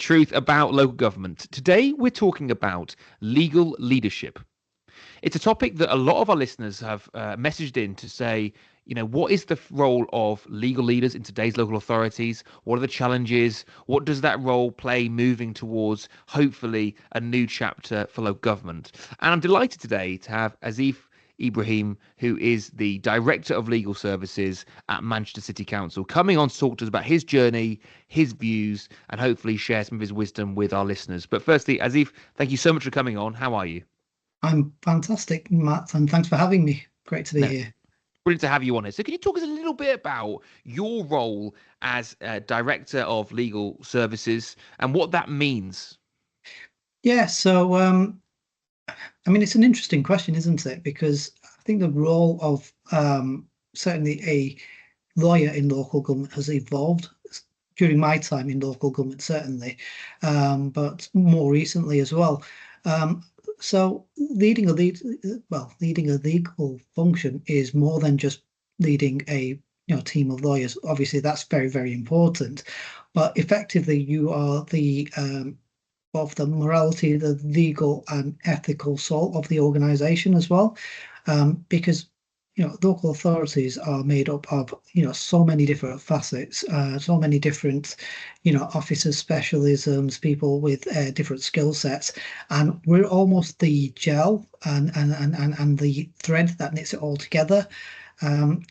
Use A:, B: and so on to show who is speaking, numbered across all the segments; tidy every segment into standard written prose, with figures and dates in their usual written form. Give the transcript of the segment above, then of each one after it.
A: truth about local government. Today, we're talking about legal leadership. It's a topic that a lot of our listeners have messaged in to say, what is the role of legal leaders in today's local authorities? What are the challenges? What does that role play moving towards, hopefully, a new chapter for local government? And I'm delighted today to have Asif Ibrahim, who is the Director of Legal Services at Manchester City Council, coming on to talk to us about his journey, his views, and hopefully share some of his wisdom with our listeners. But firstly, Asif, thank you so much for coming on. How are you?
B: I'm fantastic, Matt, and thanks for having me. Great to be
A: No,
B: here.
A: brilliant to have you on it. So, can you talk us a little bit about your role as Director of Legal Services and what that means?
B: Yeah, so I mean, it's an interesting question, isn't it? Because I think the role of certainly a lawyer in local government has evolved during my time in local government, certainly, but more recently as well. Um, so leading a legal function is more than just leading a team of lawyers. Obviously, that's very, very important, but effectively, you are the of the morality, the legal and ethical soul of the organization as well, because local authorities are made up of so many different facets, so many different officers, specialisms, people with different skill sets, and we're almost the gel and the thread that knits it all together.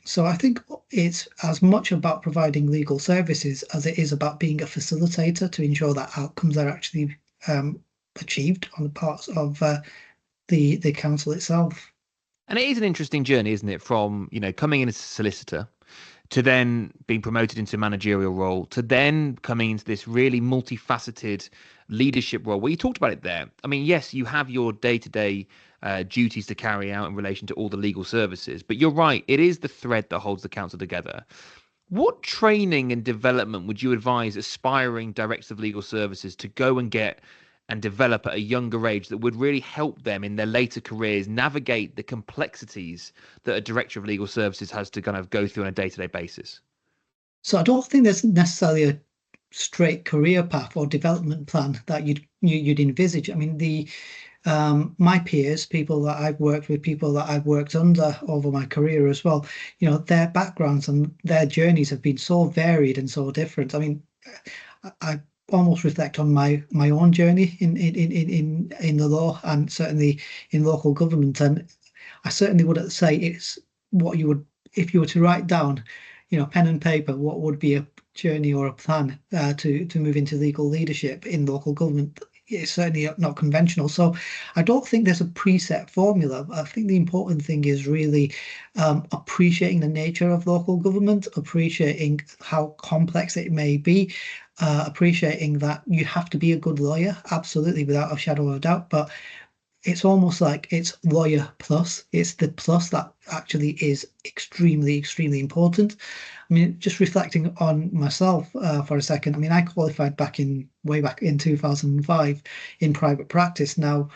B: So I think it's as much about providing legal services as it is about being a facilitator to ensure that outcomes are actually um, achieved on the parts of the council itself.
A: And it is an interesting journey, isn't it? From, coming in as a solicitor to then being promoted into a managerial role to then coming into this really multifaceted leadership role where you talked about it there. I mean, yes, you have your day-to-day duties to carry out in relation to all the legal services, but you're right, it is the thread that holds the council together. What training and development would you advise aspiring directors of legal services to go and get and develop at a younger age that would really help them in their later careers navigate the complexities that a director of legal services has to kind of go through on a day-to-day basis?
B: So I don't think there's necessarily a straight career path or development plan that you'd envisage. I mean, the my peers, people that I've worked with, people that I've worked under over my career as well, their backgrounds and their journeys have been so varied and so different. I mean, I almost reflect on my own journey in the law and certainly in local government, and I certainly wouldn't say it's what you would if you were to write down, pen and paper, what would be a journey or a plan to move into legal leadership in local government. It's certainly not conventional. So I don't think there's a preset formula. I think the important thing is really appreciating the nature of local government, appreciating how complex it may be, appreciating that you have to be a good lawyer, absolutely, without a shadow of a doubt. But it's almost like it's lawyer plus. It's the plus that actually is extremely, extremely important. I mean, just reflecting on myself for a second. I mean, I qualified way back in 2005 in private practice. Now,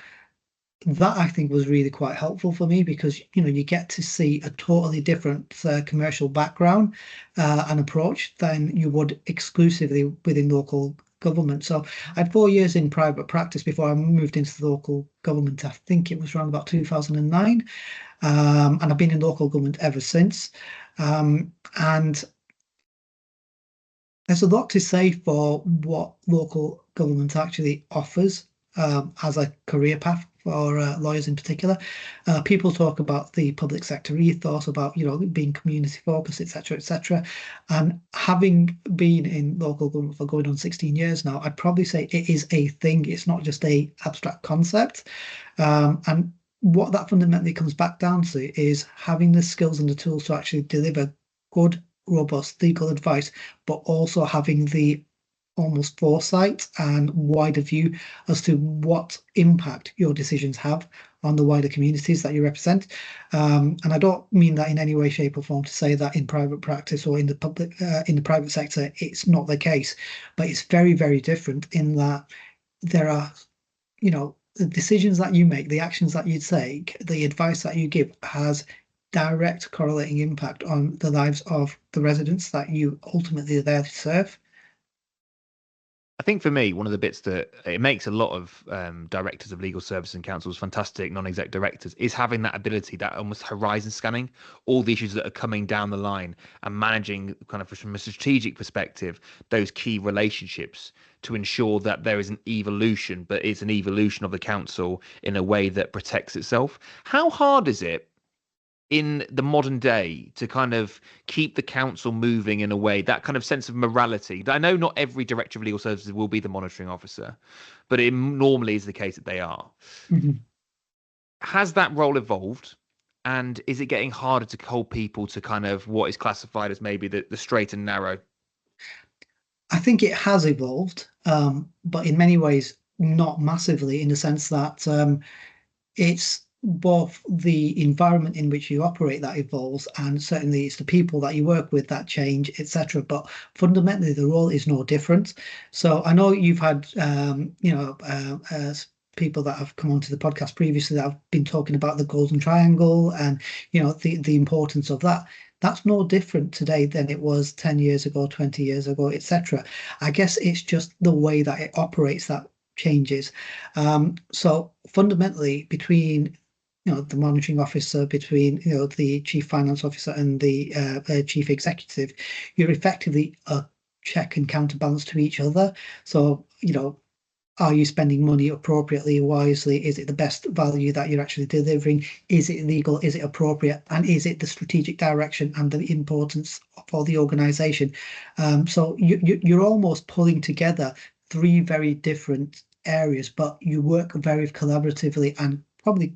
B: that I think was really quite helpful for me because you get to see a totally different commercial background and approach than you would exclusively within local government. So I had 4 years in private practice before I moved into the local government. I think it was around about 2009, and I've been in local government ever since. And there's a lot to say for what local government actually offers as a career path for lawyers in particular. People talk about the public sector ethos, about being community focused, etc., etc. And having been in local government for going on 16 years now, I'd probably say it is a thing. It's not just a abstract concept. And what that fundamentally comes back down to is having the skills and the tools to actually deliver good, robust legal advice, but also having the almost foresight and wider view as to what impact your decisions have on the wider communities that you represent. And I don't mean that in any way, shape, or form to say that in private practice or in the private sector, it's not the case, but it's very, very different in that there are, the decisions that you make, the actions that you take, the advice that you give has direct correlating impact on the lives of the residents that you ultimately are there to serve.
A: I think for me, one of the bits that it makes a lot of directors of legal service and councils fantastic non-exec directors is having that ability, that almost horizon scanning all the issues that are coming down the line and managing kind of from a strategic perspective those key relationships to ensure that there is an evolution, but it's an evolution of the council in a way that protects itself. How hard is it in the modern day to kind of keep the council moving in a way, that kind of sense of morality? I know not every director of legal services will be the monitoring officer, but it normally is the case that they are.
B: Mhm.
A: Has that role evolved? And is it getting harder to hold people to kind of what is classified as maybe the straight and narrow?
B: I think it has evolved, but in many ways not massively, in the sense that it's both the environment in which you operate that evolves, and certainly it's the people that you work with that change, etc. But fundamentally, the role is no different. So I know you've had, people that have come onto the podcast previously that have been talking about the golden triangle and the importance of that. That's no different today than it was 10 years ago, 20 years ago, etc. I guess it's just the way that it operates that changes. So fundamentally, between the monitoring officer, between the chief finance officer and the chief executive, you're effectively a check and counterbalance to each other. So are you spending money appropriately, wisely? Is it the best value that you're actually delivering? Is it legal? Is it appropriate? And is it the strategic direction and the importance for the organization? So you're almost pulling together three very different areas, but you work very collaboratively, and probably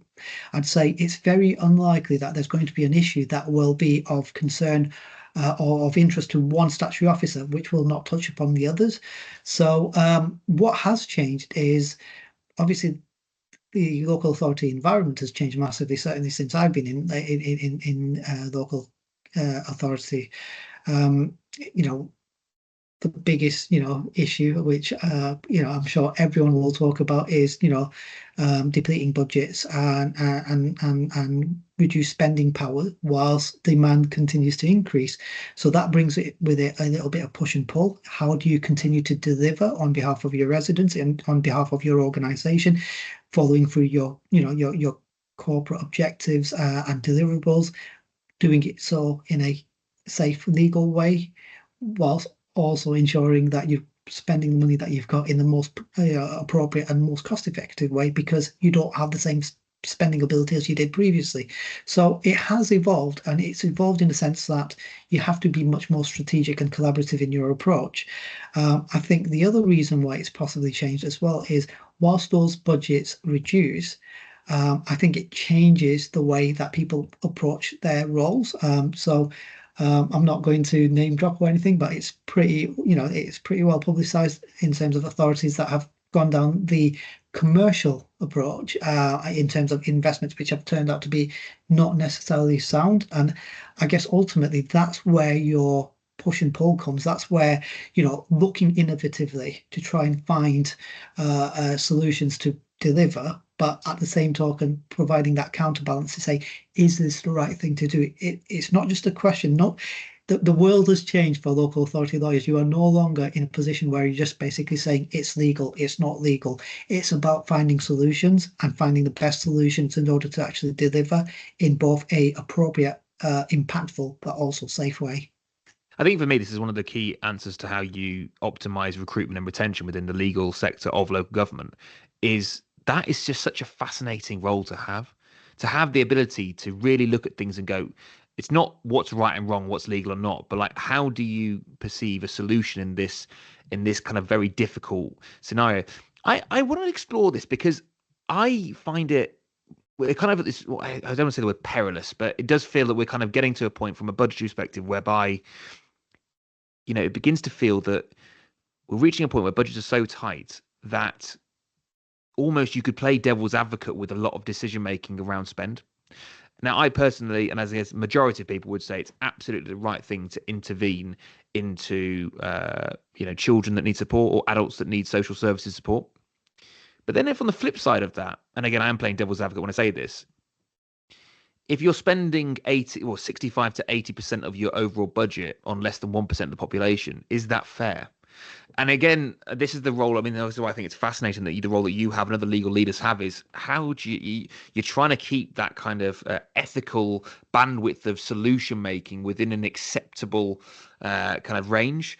B: I'd say it's very unlikely that there's going to be an issue that will be of concern or of interest to one statutory officer, which will not touch upon the others. So what has changed is obviously the local authority environment has changed massively, certainly since I've been in local authority. Um, you know, the biggest issue, which I'm sure everyone will talk about, is depleting budgets and reduce spending power whilst demand continues to increase. So that brings it with it a little bit of push and pull. How do you continue to deliver on behalf of your residents and on behalf of your organization, following through your corporate objectives and deliverables, doing it so in a safe, legal way, whilst also ensuring that you're spending the money that you've got in the most appropriate and most cost-effective way, because you don't have the same spending ability as you did previously. So it has evolved, and it's evolved in the sense that you have to be much more strategic and collaborative in your approach. I think the other reason why it's possibly changed as well is whilst those budgets reduce, I think it changes the way that people approach their roles. I'm not going to name drop or anything, but it's pretty well publicized in terms of authorities that have gone down the commercial approach in terms of investments, which have turned out to be not necessarily sound. And I guess ultimately that's where your push and pull comes. That's where, looking innovatively to try and find solutions to deliver, but at the same token, providing that counterbalance to say, is this the right thing to do? It's not just a question, not the world has changed for local authority lawyers. You are no longer in a position where you're just basically saying it's legal, it's not legal. It's about finding solutions and finding the best solutions in order to actually deliver in both a appropriate, impactful, but also safe way.
A: I think for me, this is one of the key answers to how you optimize recruitment and retention within the legal sector of local government. Is that is just such a fascinating role to have the ability to really look at things and go, it's not what's right and wrong, what's legal or not, but like how do you perceive a solution in this kind of very difficult scenario? I want to explore this because I find it we're kind of at this. I don't want to say the word perilous, but it does feel that we're kind of getting to a point from a budgetary perspective whereby it begins to feel that we're reaching a point where budgets are so tight that almost you could play devil's advocate with a lot of decision making around spend. Now, I personally, and as I guess majority of people would say, it's absolutely the right thing to intervene into, children that need support or adults that need social services support. But then, if on the flip side of that, and again, I am playing devil's advocate when I say this, if you're spending 80 or 65 to 80% of your overall budget on less than 1% of the population, is that fair? And again, this is the role. I mean, that's why I think it's fascinating that the role that you have and other legal leaders have is how do you're trying to keep that kind of ethical bandwidth of solution making within an acceptable kind of range.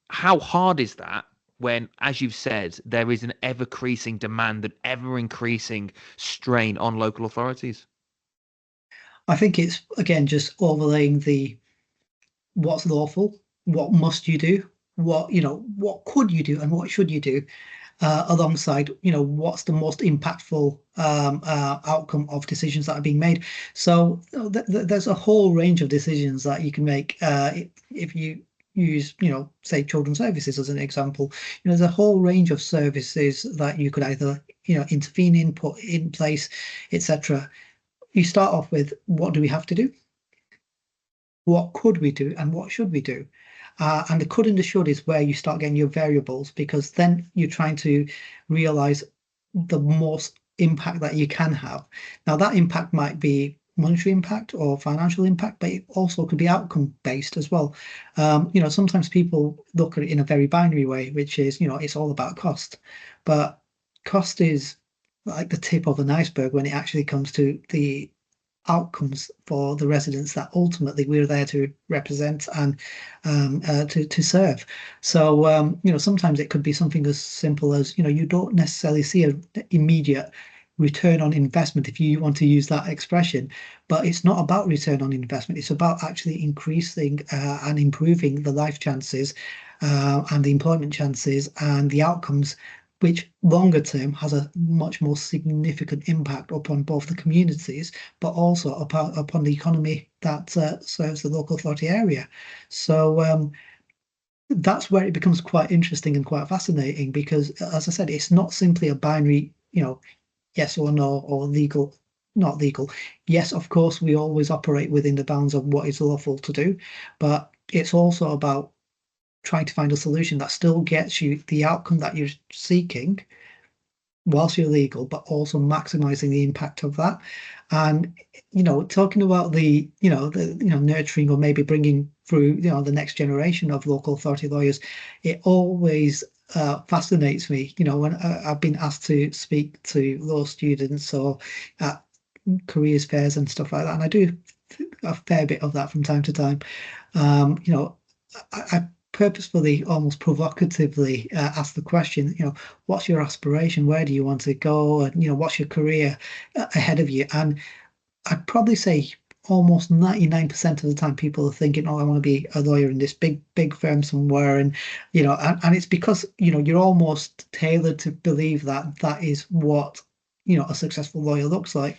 A: How hard is that when, as you've said, there is an ever increasing demand and ever increasing strain on local authorities?
B: I think it's again just overlaying the what's lawful, what must you do, what could you do, and what should you do, alongside what's the most impactful outcome of decisions that are being made. So there's a whole range of decisions that you can make if you use say children's services as an example. There's a whole range of services that you could either intervene in, put in place, etc. You start off with what do we have to do, what could we do, and what should we do. And the could and the should is where you start getting your variables, because then you're trying to realize the most impact that you can have. Now, that impact might be monetary impact or financial impact, but it also could be outcome based as well. Sometimes people look at it in a very binary way, which is, it's all about cost. But cost is like the tip of an iceberg when it actually comes to the outcomes for the residents that ultimately we're there to represent and to serve. So sometimes it could be something as simple as you don't necessarily see an immediate return on investment, if you want to use that expression, but it's not about return on investment. It's about actually increasing and improving the life chances and the employment chances and the outcomes, which longer term has a much more significant impact upon both the communities, but also upon the economy that serves the local authority area. So that's where it becomes quite interesting and quite fascinating, because, as I said, it's not simply a binary, yes or no, or legal, not legal. Yes, of course, we always operate within the bounds of what is lawful to do, but it's also about trying to find a solution that still gets you the outcome that you're seeking whilst you're legal, but also maximizing the impact of that. And talking about the nurturing or maybe bringing through the next generation of local authority lawyers, it always fascinates me. When I've been asked to speak to law students or at careers fairs and stuff like that, and I do a fair bit of that from time to time. I purposefully, almost provocatively, ask the question, what's your aspiration? Where do you want to go? And, what's your career ahead of you? And I'd probably say almost 99% of the time people are thinking, oh, I want to be a lawyer in this big firm somewhere. And, and it's because, you're almost tailored to believe that that is what a successful lawyer looks like.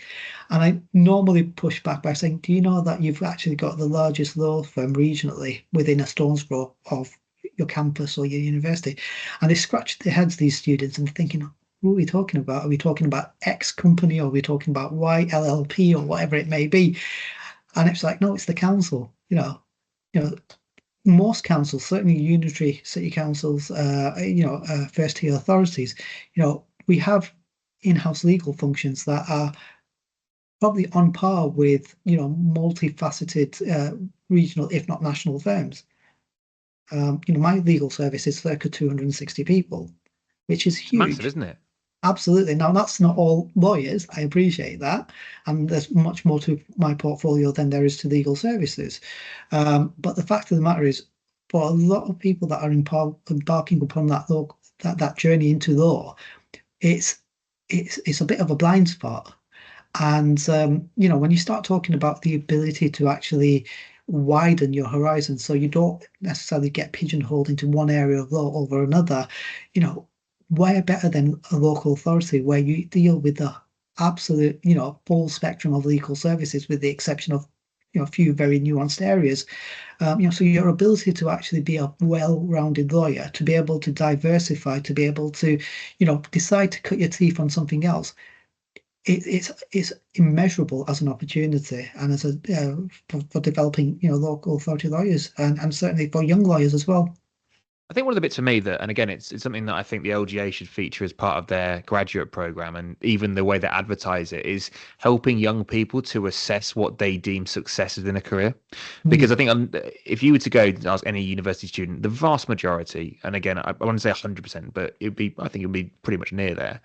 B: And I normally push back by saying, do you know that you've actually got the largest law firm regionally within a stone's throw of your campus or your university? And they scratch their heads, these students, and thinking, who are we talking about? Are we talking about X company, or are we talking about Y LLP, or whatever it may be? And it's like, no, it's the council. Most councils, certainly unitary city councils, first tier authorities, we have in-house legal functions that are probably on par with multifaceted regional, if not national firms. My legal service is circa 260 people, which is
A: It's massive,
B: huge.
A: isn't it?
B: Absolutely. Now, that's not all lawyers. I appreciate that. And there's much more to my portfolio than there is to legal services. But the fact of the matter is, for a lot of people that are embarking upon that journey into law, it's a bit of a blind spot. And when you start talking about the ability to actually widen your horizon, so you don't necessarily get pigeonholed into one area of law over another, where better than a local authority where you deal with the absolute, full spectrum of legal services, with the exception of a few very nuanced areas. So your ability to actually be a well-rounded lawyer, to be able to diversify, to be able to, decide to cut your teeth on something else, it's immeasurable as an opportunity, and as for developing local authority lawyers, and certainly for young lawyers as well.
A: I think one of the bits for me that, and again, it's something that I think the LGA should feature as part of their graduate program, and even the way they advertise it is helping young people to assess what they deem success within a career. Because I
B: Mm,
A: think if you were to go and ask any university student, the vast majority, and again, I want to say 100%, but I think it'd be pretty much near there.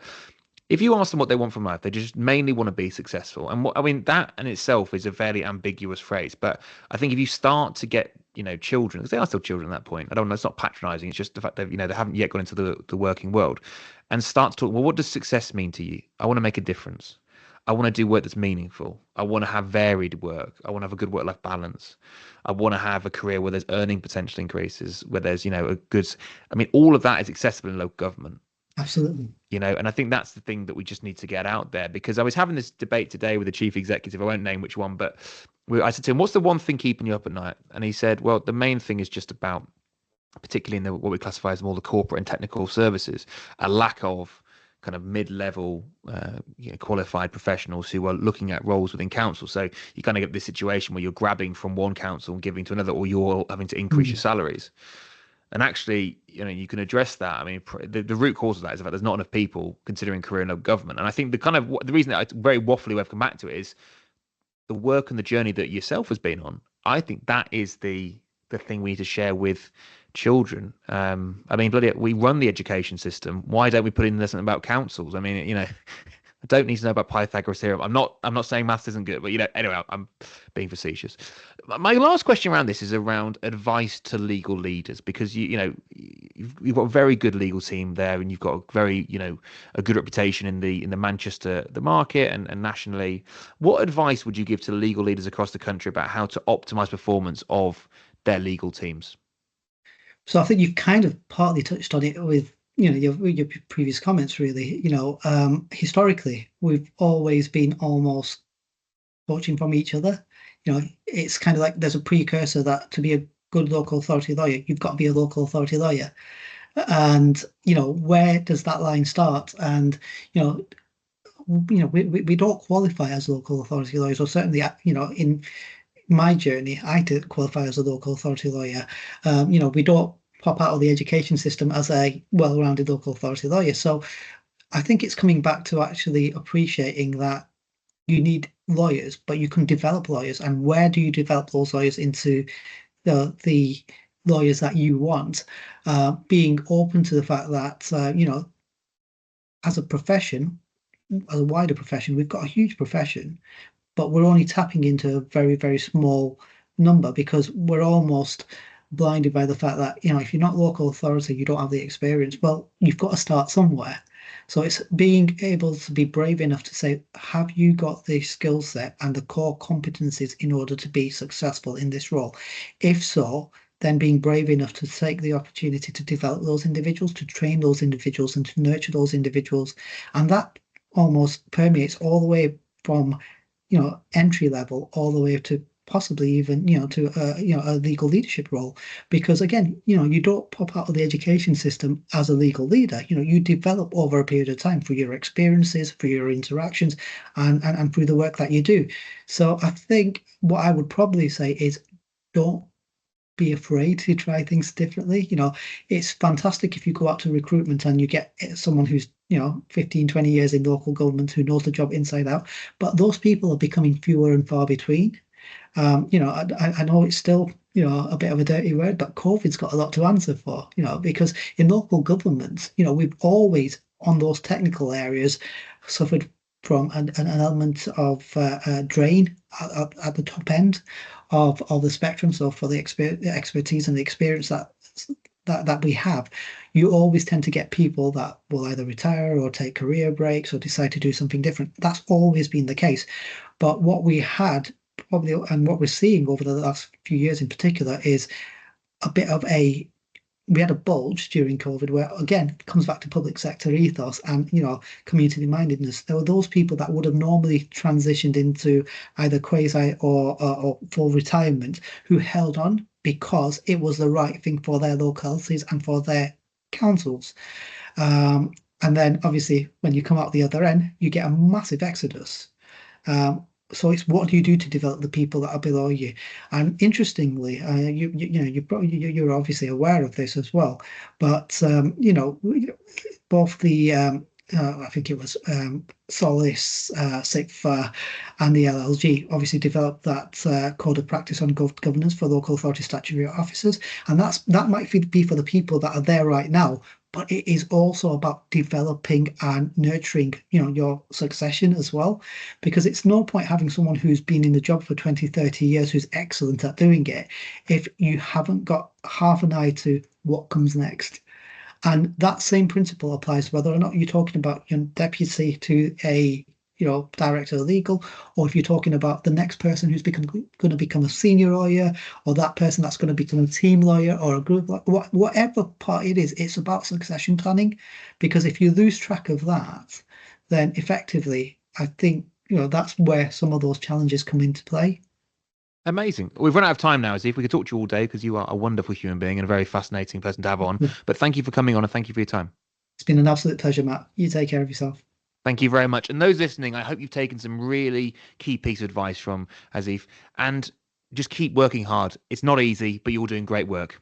A: If you ask them what they want from life, they just mainly want to be successful. And what I mean, that in itself is a fairly ambiguous phrase. But I think if you start to get, children, because they are still children at that point, I don't know, it's not patronizing. It's just the fact that, they haven't yet got into the working world, and start to talk, well, what does success mean to you? I want to make a difference. I want to do work that's meaningful. I want to have varied work. I want to have a good work-life balance. I want to have a career where there's earning potential increases, where there's, a good, I mean, all of that is accessible in local government.
B: absolutely.
A: And I think that's the thing that we just need to get out there, because I was having this debate today with the chief executive. I won't name which one, but I said to him, what's the one thing keeping you up at night? And he said, well, the main thing is just about, particularly in what we classify as more the corporate and technical services, a lack of kind of mid-level qualified professionals who are looking at roles within council. So you kind of get this situation where you're grabbing from one council and giving to another, or you're having to increase your
B: Mm.
A: salaries. And actually, you can address that. I mean, the root cause of that is the fact there's not enough people considering career in local government. And I think the reason that it's very waffly way of come back to it is the work and the journey that yourself has been on. I think that is the thing we need to share with children. I mean, bloody, we run the education system. Why don't we put in there something about councils? I mean, I don't need to know about Pythagoras theorem. I'm not saying maths isn't good, but anyway, I'm being facetious. My last question around this is around advice to legal leaders, because you've got a very good legal team there, and you've got a very a good reputation in the Manchester the market and nationally. What advice would you give to legal leaders across the country about how to optimize performance of their legal teams?
B: So I think you've kind of partly touched on it with, your previous comments, really. Historically, we've always been almost poaching from each other. It's kind of like there's a precursor that to be a good local authority lawyer, you've got to be a local authority lawyer. And, where does that line start? And, we don't qualify as local authority lawyers, or certainly, in my journey, I did qualify as a local authority lawyer. We don't pop out of the education system as a well-rounded local authority lawyer. So I think it's coming back to actually appreciating that you need lawyers, but you can develop lawyers. And where do you develop those lawyers into the lawyers that you want? Being open to the fact that, as a profession, as a wider profession, we've got a huge profession, but we're only tapping into a very, very small number because we're almost blinded by the fact that, if you're not local authority, you don't have the experience. Well, you've got to start somewhere. So it's being able to be brave enough to say, have you got the skill set and the core competencies in order to be successful in this role? If so, then being brave enough to take the opportunity to develop those individuals, to train those individuals, and to nurture those individuals. And that almost permeates all the way from entry level all the way to possibly even to a legal leadership role, because again you don't pop out of the education system as a legal leader. You develop over a period of time through your experiences, through your interactions, and through the work that you do. So I think what I would probably say is, don't be afraid to try things differently. It's fantastic if you go out to recruitment and you get someone who's 15, 20 years in local government who knows the job inside out, but those people are becoming fewer and far between. I know it's still a bit of a dirty word, but COVID's got a lot to answer for. Because in local government, we've always on those technical areas suffered from an element of drain at the top end of the spectrum. So for the expertise and the experience that we have, you always tend to get people that will either retire or take career breaks or decide to do something different. That's always been the case. But what we had probably, and what we're seeing over the last few years in particular, is a bit of we had a bulge during COVID where, again, it comes back to public sector ethos and, community mindedness. There were those people that would have normally transitioned into either quasi or full retirement who held on because it was the right thing for their localities and for their councils. And then obviously when you come out the other end, you get a massive exodus. So it's what do you do to develop the people that are below you? And interestingly, you're obviously aware of this as well, but both the I think it was Solis, SIGFA, and the LLG obviously developed that code of practice on governance for local authority statutory officers, and that might be for the people that are there right now. But it is also about developing and nurturing, your succession as well, because it's no point having someone who's been in the job for 20, 30 years who's excellent at doing it if you haven't got half an eye to what comes next. And that same principle applies whether or not you're talking about your deputy to a director of legal, or if you're talking about the next person who's going to become a senior lawyer, or that person that's going to become a team lawyer or a group, whatever part it is, it's about succession planning. Because if you lose track of that, then effectively, I think that's where some of those challenges come into play.
A: Amazing. We've run out of time now, Asif. We could talk to you all day because you are a wonderful human being and a very fascinating person to have on. But thank you for coming on and thank you for your time.
B: It's been an absolute pleasure, Matt. You take care of yourself.
A: Thank you very much. And those listening, I hope you've taken some really key piece of advice from Asif. And just keep working hard. It's not easy, but you're doing great work.